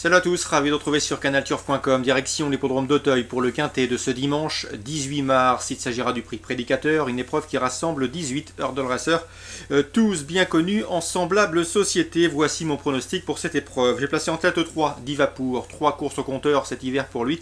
Salut à tous, ravi de retrouver sur canalturf.com, direction l'hippodrome d'Auteuil pour le quintet de ce dimanche 18 mars. Il s'agira du prix prédicateur, une épreuve qui rassemble 18 hurdle racers, tous bien connus en semblable société. Voici mon pronostic pour cette épreuve. J'ai placé en tête 3 Divapour, 3 courses au compteur cet hiver pour lui,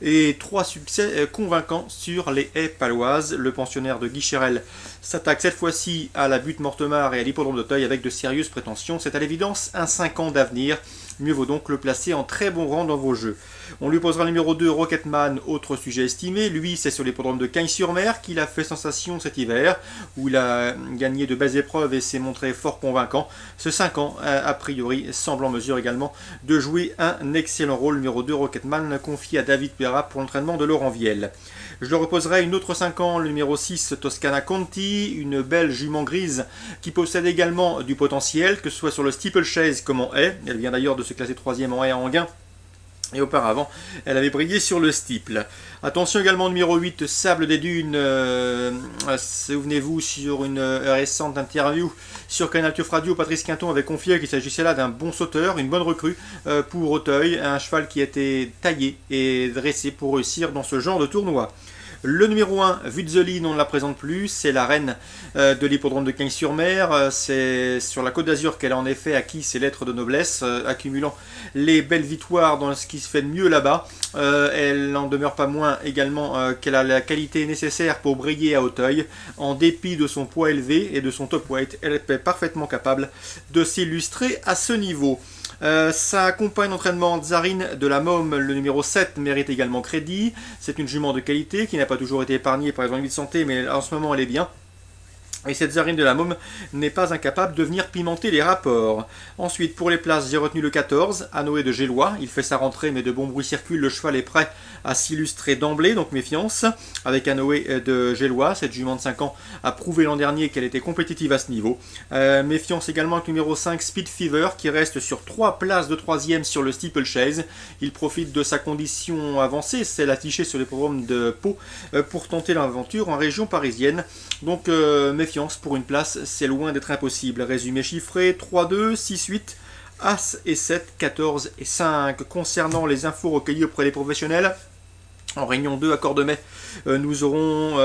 et 3 succès convaincants sur les haies paloises. Le pensionnaire de Guy Chérel s'attaque cette fois-ci à la butte Mortemart et à l'hippodrome d'Auteuil avec de sérieuses prétentions. C'est à l'évidence un 5 ans d'avenir. Mieux vaut donc le placer en très bon rang dans vos jeux. On lui posera le numéro 2, Rocketman, autre sujet estimé. Lui, c'est sur l'hippodrome de Cagnes-sur-Mer qu'il a fait sensation cet hiver, où il a gagné de belles épreuves et s'est montré fort convaincant. Ce 5 ans, a priori, semble en mesure également de jouer un excellent rôle. Numéro 2, Rocketman, confié à David Perra pour l'entraînement de Laurent Viel. Je le reposerai une autre 5 ans, le numéro 6, Toscana Conti, une belle jument grise qui possède également du potentiel, que ce soit sur le steeplechase comme en haie. Elle vient d'ailleurs de se classer 3e en haie à Enghien. Et auparavant, elle avait brillé sur le steeple. Attention également numéro 8, Sable des Dunes. Souvenez-vous, sur une récente interview sur Canal Turf Radio, Patrice Quinton avait confié qu'il s'agissait là d'un bon sauteur, une bonne recrue pour Auteuil. Un cheval qui a été taillé et dressé pour réussir dans ce genre de tournoi. Le numéro 1, Vutzeline, on ne la présente plus, c'est la reine de l'hippodrome de Cagnes-sur-Mer. C'est sur la Côte d'Azur qu'elle a en effet acquis ses lettres de noblesse, accumulant les belles victoires dans ce qui se fait de mieux là-bas. Elle n'en demeure pas moins également qu'elle a la qualité nécessaire pour briller à Auteuil. En dépit de son poids élevé et de son top weight, elle est parfaitement capable de s'illustrer à ce niveau. Sa compagne d'entraînement Tsarine de la Môme, le numéro 7, mérite également crédit. C'est une jument de qualité qui n'a pas toujours été épargnée par les ennuis de santé, mais en ce moment elle est bien. Et cette Tsarine de la Môme n'est pas incapable de venir pimenter les rapports. Ensuite, pour les places, j'ai retenu le 14, Anoé de Gélois. Il fait sa rentrée, mais de bons bruits circulent. Le cheval est prêt à s'illustrer d'emblée, donc méfiance. Avec Anoé de Gélois, cette jument de 5 ans a prouvé l'an dernier qu'elle était compétitive à ce niveau. Méfiance également avec le numéro 5, Speed Fever, qui reste sur 3 places de 3e sur le steeplechase. Il profite de sa condition avancée, celle affichée sur les programmes de Pau, pour tenter l'aventure en région parisienne. Donc, méfiance pour une place, c'est loin d'être impossible. Résumé chiffré, 3-2, 6-8, As et 7, 14 et 5. Concernant les infos recueillies auprès des professionnels, en réunion 2 à Cordemais, nous aurons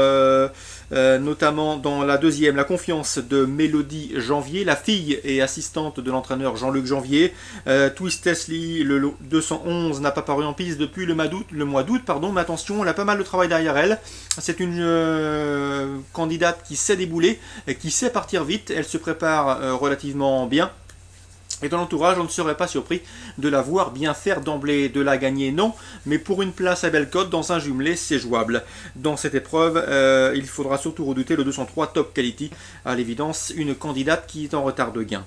notamment dans la deuxième la confiance de Mélodie Janvier, la fille et assistante de l'entraîneur Jean-Luc Janvier. Twist Teslie, le 211, n'a pas paru en piste depuis le mois d'août, mais attention, elle a pas mal de travail derrière elle. C'est une candidate qui sait débouler, qui sait partir vite, elle se prépare relativement bien. Et dans l'entourage, on ne serait pas surpris de la voir bien faire d'emblée. De la gagner, non, mais pour une place à Bellecote, dans un jumelé, c'est jouable. Dans cette épreuve, il faudra surtout redouter le 203 Top Quality, à l'évidence, une candidate qui est en retard de gain.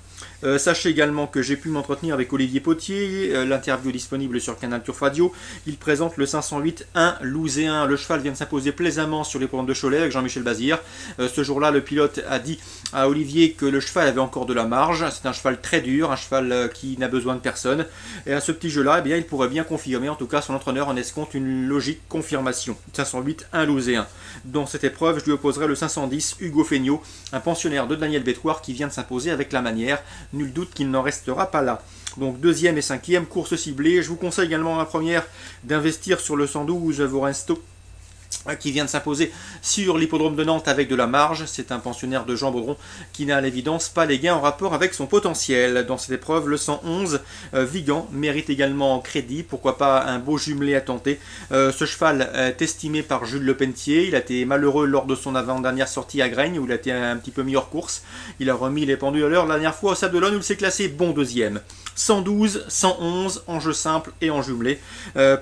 Sachez également que j'ai pu m'entretenir avec Olivier Potier, l'interview est disponible sur Canal Turf Radio. Il présente le 508 1 Louséen. Le cheval vient de s'imposer plaisamment sur les programmes de Cholet avec Jean-Michel Bazir. Ce jour-là, le pilote a dit à Olivier que le cheval avait encore de la marge. C'est un cheval très dur, un cheval qui n'a besoin de personne. Et à ce petit jeu-là, eh bien, il pourrait bien confirmer, en tout cas son entraîneur en escompte une logique confirmation. 508 1 Louséen. Dans cette épreuve, je lui opposerai le 510 Hugo Feignot, un pensionnaire de Daniel Bétoir qui vient de s'imposer avec la manière. Nul doute qu'il n'en restera pas là. Donc deuxième et cinquième, course ciblée. Je vous conseille également la première d'investir sur le 112 Vorensto, qui vient de s'imposer sur l'hippodrome de Nantes avec de la marge. C'est un pensionnaire de Jean Baudron qui n'a à l'évidence pas les gains en rapport avec son potentiel. Dans cette épreuve, le 111 Vigan mérite également crédit. Pourquoi pas un beau jumelé à tenter. Ce cheval est estimé par Jules Lepentier. Il a été malheureux lors de son avant-dernière sortie à Graignes où il a été un petit peu mis hors course. Il a remis les pendules à l'heure la dernière fois au Sable d'Olonne où il s'est classé bon deuxième. 112, 111 en jeu simple et en jumelé.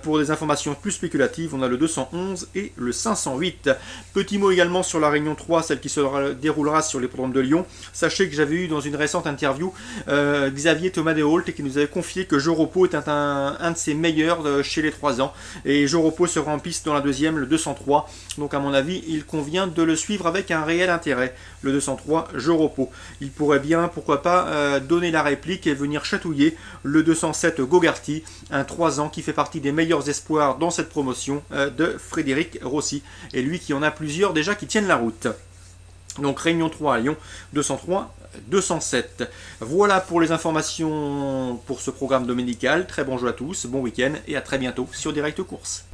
Pour des informations plus spéculatives, on a le 211 et le 508. Petit mot également sur la Réunion 3, celle qui se déroulera sur l'hippodrome de Lyon. Sachez que j'avais eu dans une récente interview Xavier Thomas de Holt qui nous avait confié que Joropo est un de ses meilleurs chez les 3 ans. Et Joropo sera en piste dans la deuxième, le 203. Donc à mon avis, il convient de le suivre avec un réel intérêt. Le 203, Joropo. Il pourrait bien, pourquoi pas, donner la réplique et venir chatouiller le 207 Gogarty, un 3 ans qui fait partie des meilleurs espoirs dans cette promotion de Frédéric Rossi. Et lui qui en a plusieurs déjà qui tiennent la route. Donc Réunion 3 à Lyon, 203, 207. Voilà pour les informations pour ce programme dominical. Très bon jeu à tous, bon week-end et à très bientôt sur Direct Course.